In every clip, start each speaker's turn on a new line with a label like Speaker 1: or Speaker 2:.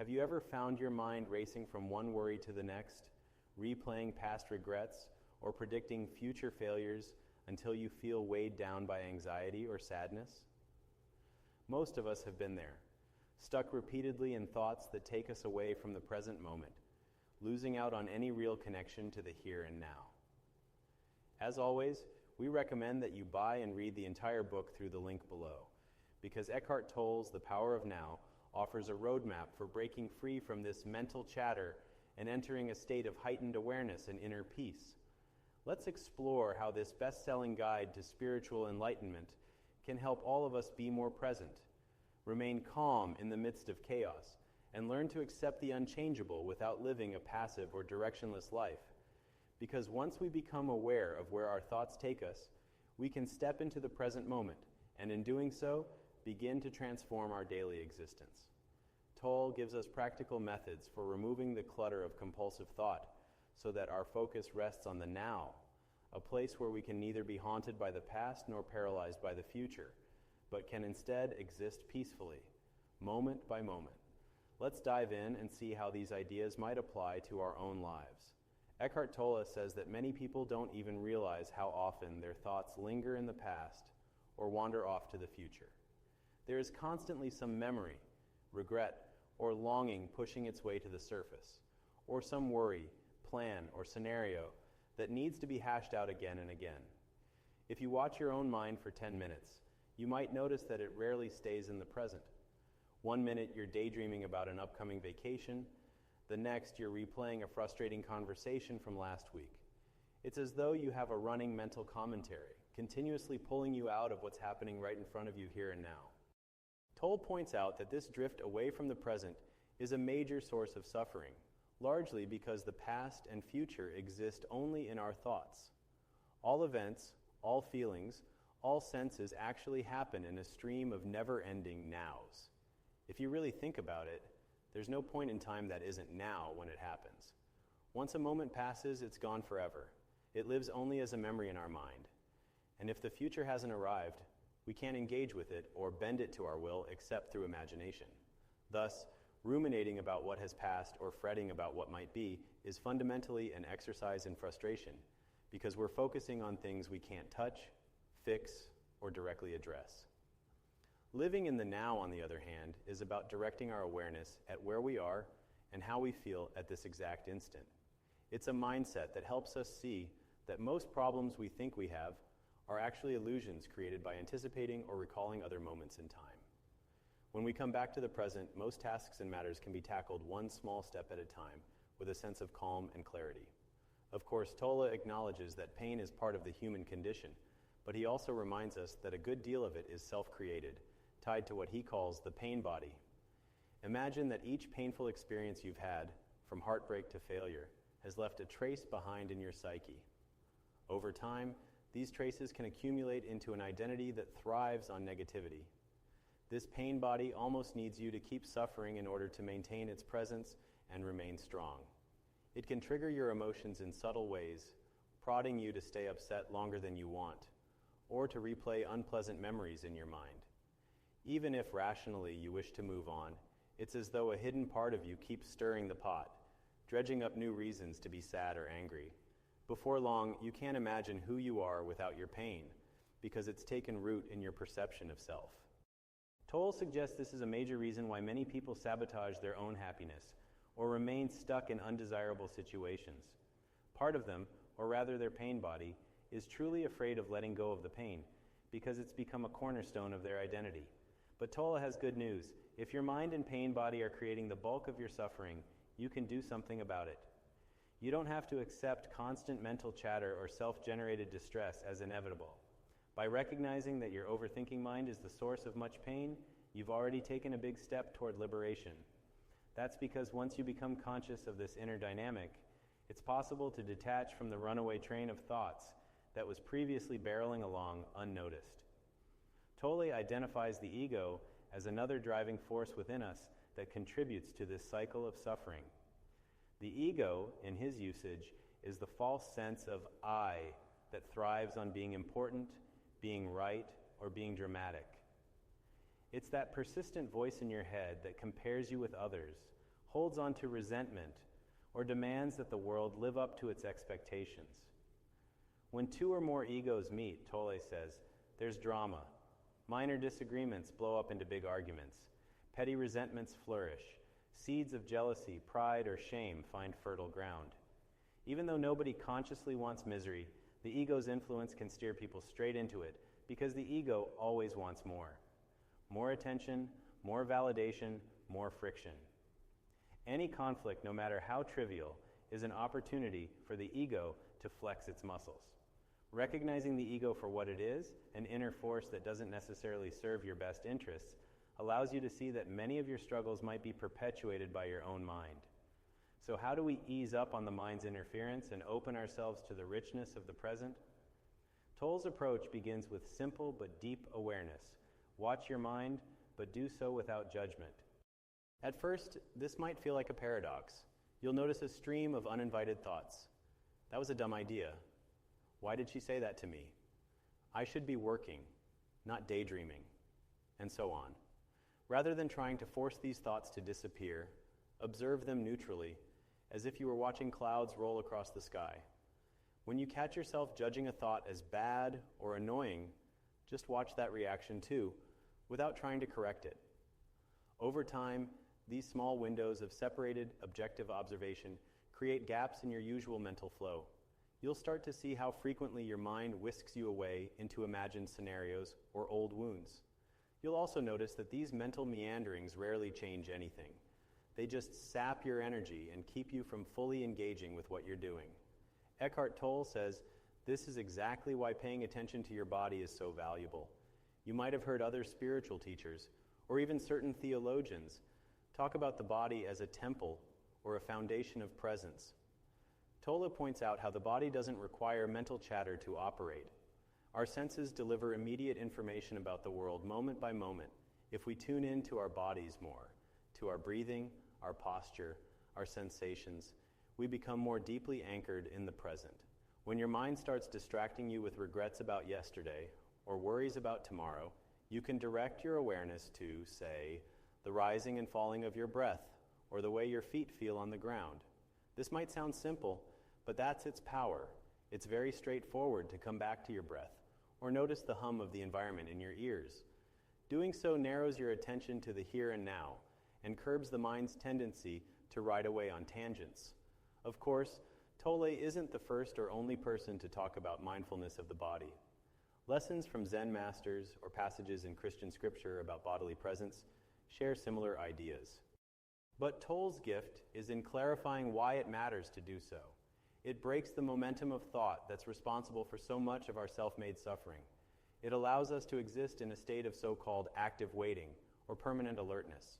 Speaker 1: Have you ever found your mind racing from one worry to the next, replaying past regrets, or predicting future failures until you feel weighed down by anxiety or sadness? Most of us have been there, stuck repeatedly in thoughts that take us away from the present moment, losing out on any real connection to the here and now. As always, we recommend that you buy and read the entire book through the link below, because Eckhart Tolle's The Power of Now offers a roadmap for breaking free from this mental chatter and entering a state of heightened awareness and inner peace. Let's explore how this best-selling guide to spiritual enlightenment can help all of us be more present, remain calm in the midst of chaos, and learn to accept the unchangeable without living a passive or directionless life. Because once we become aware of where our thoughts take us, we can step into the present moment, and in doing so, begin to transform our daily existence. Tolle gives us practical methods for removing the clutter of compulsive thought so that our focus rests on the now, a place where we can neither be haunted by the past nor paralyzed by the future, but can instead exist peacefully, moment by moment. Let's dive in and see how these ideas might apply to our own lives. Eckhart Tolle says that many people don't even realize how often their thoughts linger in the past or wander off to the future. There is constantly some memory, regret, or longing pushing its way to the surface, or some worry, plan, or scenario that needs to be hashed out again and again. If you watch your own mind for 10 minutes, you might notice that it rarely stays in the present. 1 minute you're daydreaming about an upcoming vacation, the next you're replaying a frustrating conversation from last week. It's as though you have a running mental commentary, continuously pulling you out of what's happening right in front of you here and now. Tolle points out that this drift away from the present is a major source of suffering, largely because the past and future exist only in our thoughts. All events, all feelings, all senses actually happen in a stream of never-ending nows. If you really think about it, there's no point in time that isn't now when it happens. Once a moment passes, it's gone forever. It lives only as a memory in our mind. And if the future hasn't arrived, we can't engage with it or bend it to our will except through imagination. Thus, ruminating about what has passed or fretting about what might be is fundamentally an exercise in frustration, because we're focusing on things we can't touch, fix, or directly address. Living in the now, on the other hand, is about directing our awareness at where we are and how we feel at this exact instant. It's a mindset that helps us see that most problems we think we have are actually illusions created by anticipating or recalling other moments in time. When we come back to the present, most tasks and matters can be tackled one small step at a time with a sense of calm and clarity. Of course, Tolle acknowledges that pain is part of the human condition, but he also reminds us that a good deal of it is self-created, tied to what he calls the pain body. Imagine that each painful experience you've had, from heartbreak to failure, has left a trace behind in your psyche. Over time, these traces can accumulate into an identity that thrives on negativity. This pain body almost needs you to keep suffering in order to maintain its presence and remain strong. It can trigger your emotions in subtle ways, prodding you to stay upset longer than you want, or to replay unpleasant memories in your mind. Even if rationally you wish to move on, it's as though a hidden part of you keeps stirring the pot, dredging up new reasons to be sad or angry. Before long, you can't imagine who you are without your pain, because it's taken root in your perception of self. Tolle suggests this is a major reason why many people sabotage their own happiness, or remain stuck in undesirable situations. Part of them, or rather their pain body, is truly afraid of letting go of the pain, because it's become a cornerstone of their identity. But Tolle has good news. If your mind and pain body are creating the bulk of your suffering, you can do something about it. You don't have to accept constant mental chatter or self-generated distress as inevitable. By recognizing that your overthinking mind is the source of much pain, you've already taken a big step toward liberation. That's because once you become conscious of this inner dynamic, it's possible to detach from the runaway train of thoughts that was previously barreling along unnoticed. Tolle identifies the ego as another driving force within us that contributes to this cycle of suffering. The ego, in his usage, is the false sense of I that thrives on being important, being right, or being dramatic. It's that persistent voice in your head that compares you with others, holds on to resentment, or demands that the world live up to its expectations. When two or more egos meet, Tolle says, there's drama. Minor disagreements blow up into big arguments. Petty resentments flourish. Seeds of jealousy, pride, or shame find fertile ground. Even though nobody consciously wants misery, the ego's influence can steer people straight into it because the ego always wants more. More attention, more validation, more friction. Any conflict, no matter how trivial, is an opportunity for the ego to flex its muscles. Recognizing the ego for what it is, an inner force that doesn't necessarily serve your best interests, allows you to see that many of your struggles might be perpetuated by your own mind. So how do we ease up on the mind's interference and open ourselves to the richness of the present? Tolle's approach begins with simple but deep awareness. Watch your mind, but do so without judgment. At first, this might feel like a paradox. You'll notice a stream of uninvited thoughts. That was a dumb idea. Why did she say that to me? I should be working, not daydreaming, and so on. Rather than trying to force these thoughts to disappear, observe them neutrally, as if you were watching clouds roll across the sky. When you catch yourself judging a thought as bad or annoying, just watch that reaction too, without trying to correct it. Over time, these small windows of separated, objective observation create gaps in your usual mental flow. You'll start to see how frequently your mind whisks you away into imagined scenarios or old wounds. You'll also notice that these mental meanderings rarely change anything. They just sap your energy and keep you from fully engaging with what you're doing. Eckhart Tolle says, this is exactly why paying attention to your body is so valuable. You might have heard other spiritual teachers, or even certain theologians, talk about the body as a temple or a foundation of presence. Tolle points out how the body doesn't require mental chatter to operate. Our senses deliver immediate information about the world moment by moment if we tune in to our bodies more, to our breathing, our posture, our sensations. We become more deeply anchored in the present. When your mind starts distracting you with regrets about yesterday or worries about tomorrow, you can direct your awareness to, say, the rising and falling of your breath or the way your feet feel on the ground. This might sound simple, but that's its power. It's very straightforward to come back to your breath or notice the hum of the environment in your ears. Doing so narrows your attention to the here and now and curbs the mind's tendency to ride away on tangents. Of course, Tolle isn't the first or only person to talk about mindfulness of the body. Lessons from Zen masters or passages in Christian scripture about bodily presence share similar ideas. But Tolle's gift is in clarifying why it matters to do so. It breaks the momentum of thought that's responsible for so much of our self-made suffering. It allows us to exist in a state of so-called active waiting or permanent alertness.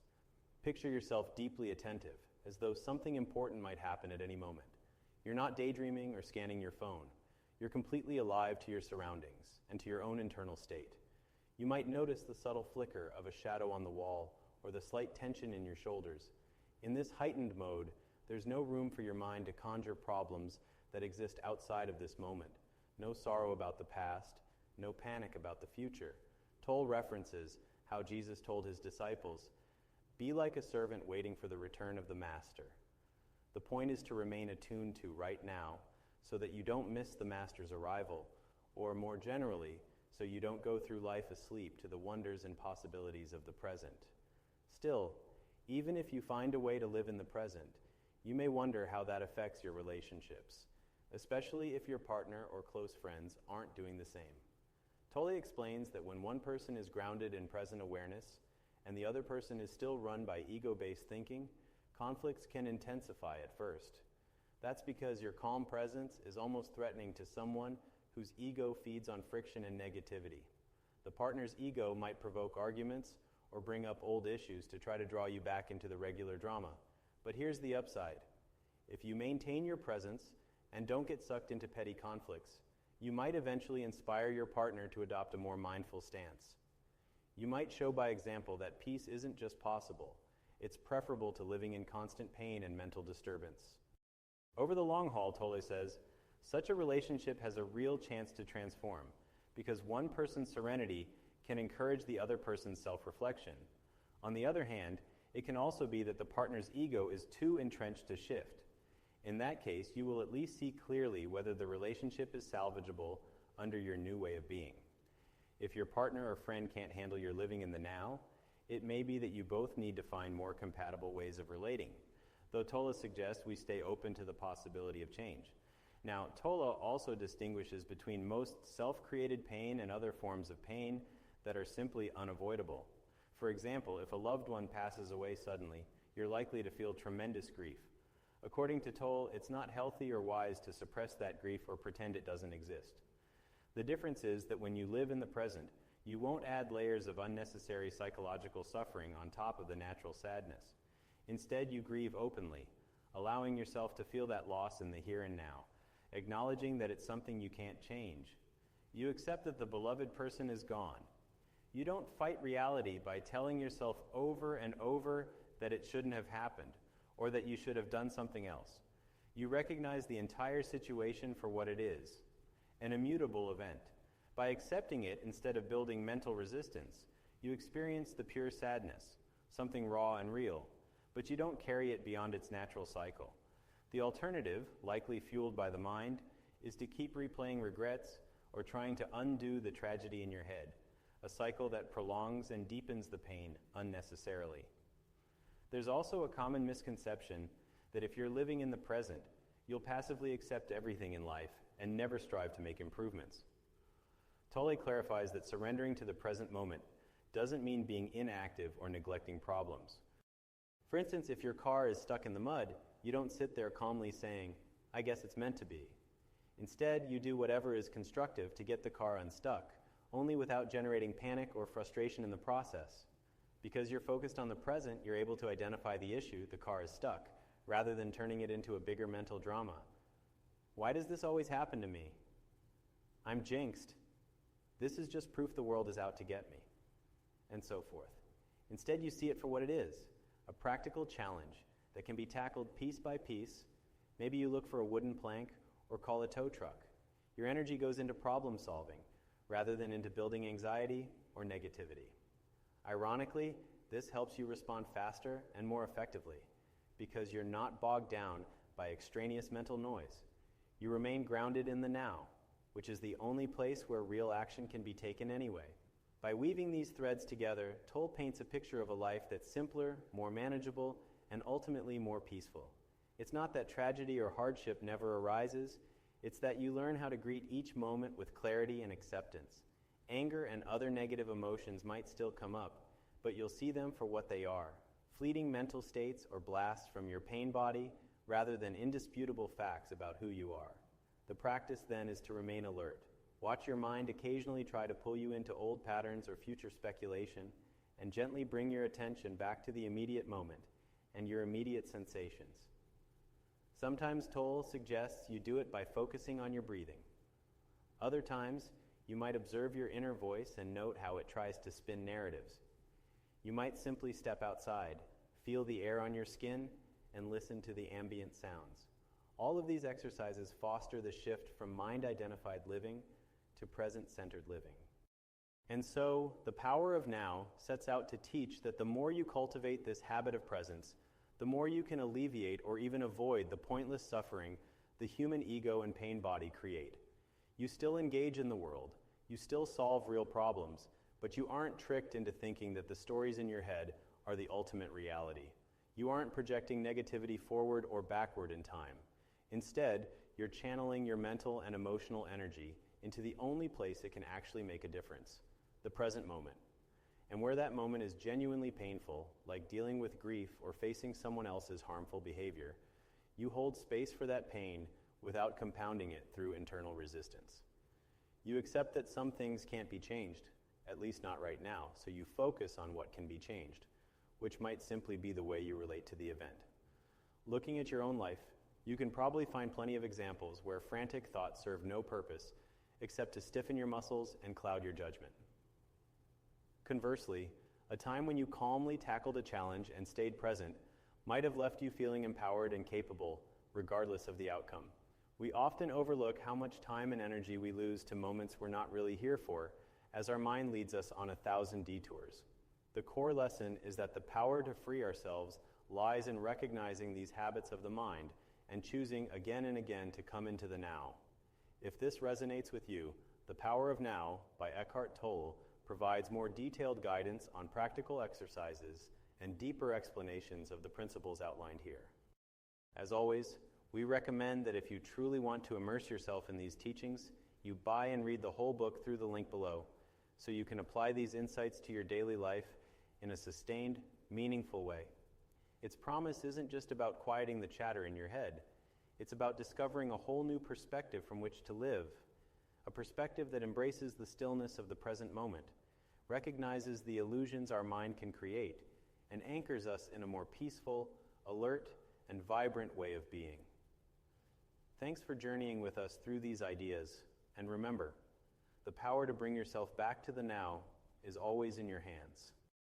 Speaker 1: Picture yourself deeply attentive, as though something important might happen at any moment. You're not daydreaming or scanning your phone. You're completely alive to your surroundings and to your own internal state. You might notice the subtle flicker of a shadow on the wall or the slight tension in your shoulders. In this heightened mode, there's no room for your mind to conjure problems that exist outside of this moment. No sorrow about the past, no panic about the future. Tolle references how Jesus told his disciples, "Be like a servant waiting for the return of the master." The point is to remain attuned to right now so that you don't miss the master's arrival, or more generally, so you don't go through life asleep to the wonders and possibilities of the present. Still, even if you find a way to live in the present, you may wonder how that affects your relationships, especially if your partner or close friends aren't doing the same. Tolle explains that when one person is grounded in present awareness and the other person is still run by ego-based thinking, conflicts can intensify at first. That's because your calm presence is almost threatening to someone whose ego feeds on friction and negativity. The partner's ego might provoke arguments or bring up old issues to try to draw you back into the regular drama. But here's the upside. If you maintain your presence and don't get sucked into petty conflicts, you might eventually inspire your partner to adopt a more mindful stance. You might show by example that peace isn't just possible, it's preferable to living in constant pain and mental disturbance. Over the long haul, Tolle says, such a relationship has a real chance to transform because one person's serenity can encourage the other person's self-reflection. On the other hand, It can also be that the partner's ego is too entrenched to shift. In that case, you will at least see clearly whether the relationship is salvageable under your new way of being. If your partner or friend can't handle your living in the now, it may be that you both need to find more compatible ways of relating, though Tolle suggests we stay open to the possibility of change. Now, Tolle also distinguishes between most self-created pain and other forms of pain that are simply unavoidable. For example, if a loved one passes away suddenly, you're likely to feel tremendous grief. According to Tolle, it's not healthy or wise to suppress that grief or pretend it doesn't exist. The difference is that when you live in the present, you won't add layers of unnecessary psychological suffering on top of the natural sadness. Instead, you grieve openly, allowing yourself to feel that loss in the here and now, acknowledging that it's something you can't change. You accept that the beloved person is gone. You don't fight reality by telling yourself over and over that it shouldn't have happened, or that you should have done something else. You recognize the entire situation for what it is, an immutable event. By accepting it instead of building mental resistance, you experience the pure sadness, something raw and real, but you don't carry it beyond its natural cycle. The alternative, likely fueled by the mind, is to keep replaying regrets or trying to undo the tragedy in your head, a cycle that prolongs and deepens the pain unnecessarily. There's also a common misconception that if you're living in the present, you'll passively accept everything in life and never strive to make improvements. Tolle clarifies that surrendering to the present moment doesn't mean being inactive or neglecting problems. For instance, if your car is stuck in the mud, you don't sit there calmly saying, "I guess it's meant to be." Instead, you do whatever is constructive to get the car unstuck, only without generating panic or frustration in the process. Because you're focused on the present, you're able to identify the issue, the car is stuck, rather than turning it into a bigger mental drama. Why does this always happen to me? I'm jinxed. This is just proof the world is out to get me. And so forth. Instead, you see it for what it is, a practical challenge that can be tackled piece by piece. Maybe you look for a wooden plank or call a tow truck. Your energy goes into problem solving rather than into building anxiety or negativity. Ironically, this helps you respond faster and more effectively because you're not bogged down by extraneous mental noise. You remain grounded in the now, which is the only place where real action can be taken anyway. By weaving these threads together, Tolle paints a picture of a life that's simpler, more manageable, and ultimately more peaceful. It's not that tragedy or hardship never arises, it's that you learn how to greet each moment with clarity and acceptance. Anger and other negative emotions might still come up, but you'll see them for what they are, fleeting mental states or blasts from your pain body rather than indisputable facts about who you are. The practice then is to remain alert. Watch your mind occasionally try to pull you into old patterns or future speculation, and gently bring your attention back to the immediate moment and your immediate sensations. Sometimes Tolle suggests you do it by focusing on your breathing. Other times, you might observe your inner voice and note how it tries to spin narratives. You might simply step outside, feel the air on your skin, and listen to the ambient sounds. All of these exercises foster the shift from mind-identified living to present-centered living. And so, the power of now sets out to teach that the more you cultivate this habit of presence, the more you can alleviate or even avoid the pointless suffering the human ego and pain body create. You still engage in the world, you still solve real problems, but you aren't tricked into thinking that the stories in your head are the ultimate reality. You aren't projecting negativity forward or backward in time. Instead, you're channeling your mental and emotional energy into the only place it can actually make a difference, the present moment. And where that moment is genuinely painful, like dealing with grief or facing someone else's harmful behavior, you hold space for that pain without compounding it through internal resistance. You accept that some things can't be changed, at least not right now, so you focus on what can be changed, which might simply be the way you relate to the event. Looking at your own life, you can probably find plenty of examples where frantic thoughts serve no purpose except to stiffen your muscles and cloud your judgment. Conversely, a time when you calmly tackled a challenge and stayed present might have left you feeling empowered and capable, regardless of the outcome. We often overlook how much time and energy we lose to moments we're not really here for, as our mind leads us on 1,000 detours. The core lesson is that the power to free ourselves lies in recognizing these habits of the mind and choosing again and again to come into the now. If this resonates with you, The Power of Now by Eckhart Tolle provides more detailed guidance on practical exercises and deeper explanations of the principles outlined here. As always, we recommend that if you truly want to immerse yourself in these teachings, you buy and read the whole book through the link below, so you can apply these insights to your daily life in a sustained, meaningful way. Its promise isn't just about quieting the chatter in your head. It's about discovering a whole new perspective from which to live, a perspective that embraces the stillness of the present moment, recognizes the illusions our mind can create, and anchors us in a more peaceful, alert, and vibrant way of being. Thanks for journeying with us through these ideas, and remember, the power to bring yourself back to the now is always in your hands.